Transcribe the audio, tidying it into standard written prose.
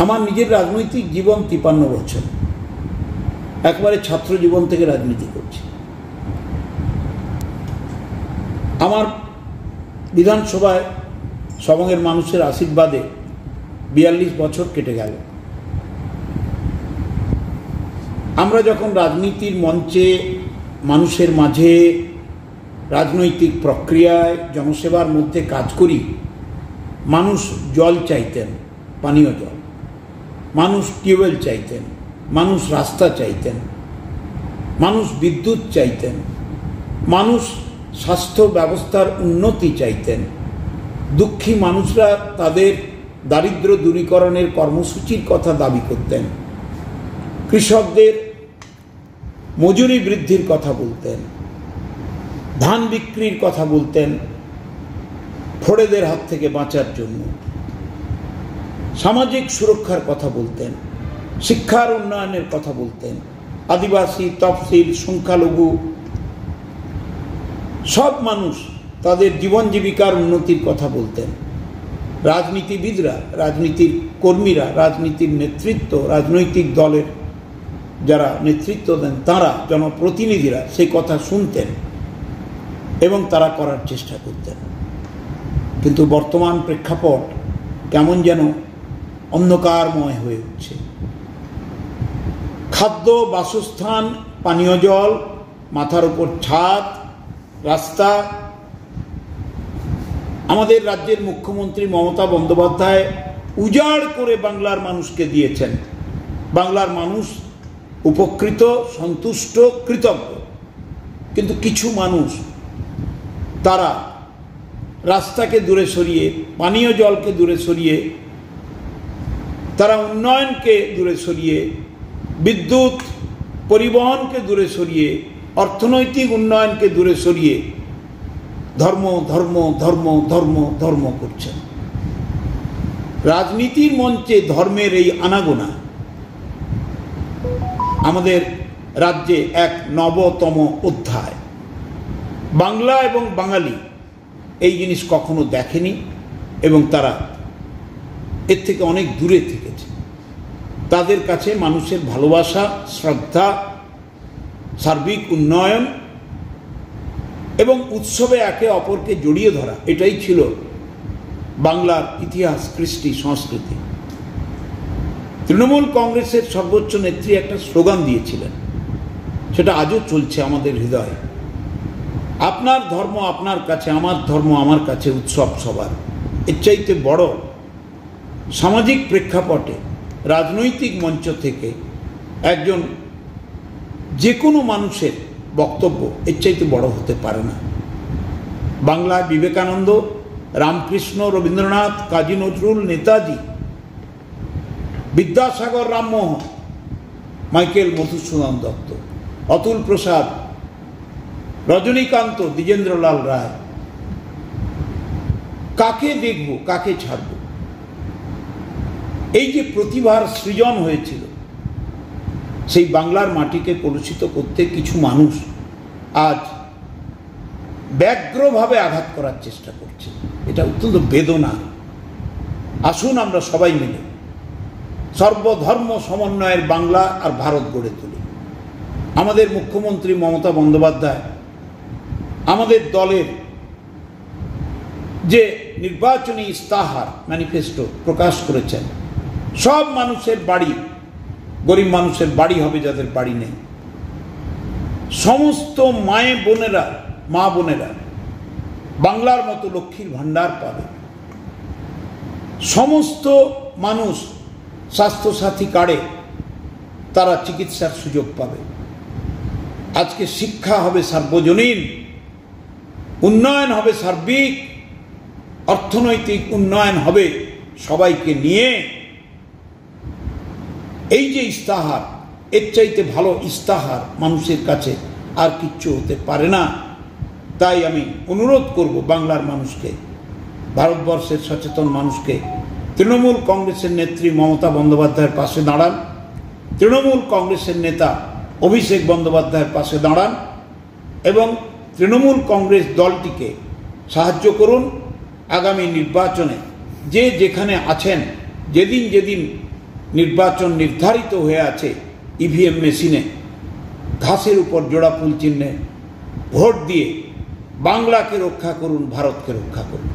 আমার নিজের রাজনৈতিক জীবন 53 বছর, একবারে ছাত্র জীবন থেকে রাজনীতি করছি। আমার বিধানসভায় সবংয়ের মানুষের আশীর্বাদে 42 বছর কেটে গেল। আমরা যখন রাজনীতির মঞ্চে, মানুষের মাঝে, রাজনৈতিক প্রক্রিয়ায়, জনসেবার মধ্যে কাজ করি, মানুষ জল চাইতেন, পানীয় জল, মানুষ টিউবওয়েল চাইতেন, মানুষ রাস্তা চাইতেন, মানুষ বিদ্যুৎ চাইতেন, মানুষ স্বাস্থ্য ব্যবস্থার উন্নতি চাইতেন, দুঃখী মানুষরা তাদের দারিদ্র দূরীকরণের কর্মসূচির কথা দাবি করতেন, কৃষকদের মজুরি বৃদ্ধির কথা বলতেন, ধান বিক্রির কথা বলতেন ফড়েদের হাত থেকে বাঁচার জন্য, সামাজিক সুরক্ষার কথা বলতেন, শিক্ষার উন্নয়নের কথা বলতেন, আদিবাসী, তফসিল, সংখ্যালঘু সব মানুষ তাদের জীবন জীবিকার উন্নতির কথা বলতেন। রাজনীতিবিদরা, রাজনীতির কর্মীরা, রাজনীতির নেতৃত্ব, রাজনৈতিক দলের যারা নেতৃত্ব দেন তারা, জনপ্রতিনিধিরা সেই কথা শুনতেন এবং তারা করার চেষ্টা করতেন। কিন্তু বর্তমান প্রেক্ষাপট কেমন যেন অন্ধকারময় হয়ে উঠছে। খাদ্য, বাসস্থান, পানীয় জল, মাথার উপর ছাদ, রাস্তা, আমাদের রাজ্যের মুখ্যমন্ত্রী মমতা বন্দ্যোপাধ্যায় উজাড় করে বাংলার মানুষকে দিয়েছেন। বাংলার মানুষ উপকৃত, সন্তুষ্ট, কৃতজ্ঞ। কিন্তু কিছু মানুষ তারা রাস্তাকে দূরে সরিয়ে, পানীয় জলকে দূরে সরিয়ে, তারা উন্নয়নকে দূরে সরিয়ে, বিদ্যুৎ পরিবহনকে দূরে সরিয়ে, অর্থনৈতিক উন্নয়নকে দূরে সরিয়ে ধর্ম ধর্ম ধর্ম ধর্ম ধর্ম করছেন। রাজনীতির মঞ্চে ধর্মের এই আনাগোনা আমাদের রাজ্যে এক নবতম অধ্যায়। বাংলা এবং বাঙালি এই জিনিস কখনো দেখেনি এবং তারা এর থেকে অনেক দূরে থেকেছে। তাদের কাছে মানুষের ভালোবাসা, শ্রদ্ধা, সার্বিক উন্নয়ন এবং উৎসবে একে অপরকে জড়িয়ে ধরা, এটাই ছিল বাংলার ইতিহাস, কৃষ্টি, সংস্কৃতি। তৃণমূল কংগ্রেসের সর্বোচ্চ নেত্রী একটা স্লোগান দিয়েছিলেন, সেটা আজও চলছে আমাদের হৃদয়ে। আপনার ধর্ম আপনার কাছে, আমার ধর্ম আমার কাছে, উৎসব সবার। এর চাইতে বড় সামাজিক প্রেক্ষাপটে, রাজনৈতিক মঞ্চ থেকে একজন যে কোনো মানুষের বক্তব্য এর চাইতে বড় হতে পারে না। বাংলায় বিবেকানন্দ, রামকৃষ্ণ, রবীন্দ্রনাথ, কাজী নজরুল, নেতাজি, বিদ্যাসাগর, রামমোহন, মাইকেল মধুসূদন দত্ত, অতুল প্রসাদ, রজনীকান্ত, দ্বিজেন্দ্রলাল রায়। কাকে দেখব, কাকে ছাড়ব? এই যে প্রতিভার সৃজন হয়েছিল, সেই বাংলার মাটিকে কলুষিত করতে কিছু মানুষ আজ ব্যগ্রভাবে আঘাত করার চেষ্টা করছে। এটা অত্যন্ত বেদনা। আসুন আমরা সবাই মিলে সর্বধর্ম সমন্বয়ের বাংলা আর ভারত গড়ে তুলি। আমাদের মুখ্যমন্ত্রী মমতা বন্দ্যোপাধ্যায় আমাদের দলের যে নির্বাচনী ইস্তাহার, ম্যানিফেস্টো প্রকাশ করেছেন, সব মানুষের বাড়ি, গরিব মানুষের বাড়ি হবে যাদের বাড়ি নেই, সমস্ত মা বোনেরা বাংলার মতো লক্ষ্মীর ভাণ্ডার পাবে, সমস্ত মানুষ স্বাস্থ্যসাথী কার্ডে তারা চিকিৎসার সুযোগ পাবে। আজকে শিক্ষা হবে সার্বজনীন, উন্নয়ন হবে সার্বিক, অর্থনৈতিক উন্নয়ন হবে সবাইকে নিয়ে। এই যে ইস্তাহার, এর চাইতে ভালো ইস্তাহার মানুষের কাছে আর কিচ্ছু হতে পারে না। তাই আমি অনুরোধ করব বাংলার মানুষকে, ভারতবর্ষের সচেতন মানুষকে, তৃণমূল কংগ্রেসের নেত্রী মমতা বন্দ্যোপাধ্যায়ের পাশে দাঁড়ান, তৃণমূল কংগ্রেসের নেতা অভিষেক বন্দ্যোপাধ্যায়ের পাশে দাঁড়ান এবং তৃণমূল কংগ্রেস দলটিকে সাহায্য করুন। আগামী নির্বাচনে যে যেখানে আছেন, যেদিন যেদিন নির্বাচন নির্ধারিত হয়ে আছে ইভিএম মেশিনে, ঘাসের উপর জোড়া ফুল চিহ্নে ভোট দিয়ে বাংলাকে রক্ষা করুন, ভারতকে রক্ষা করুন।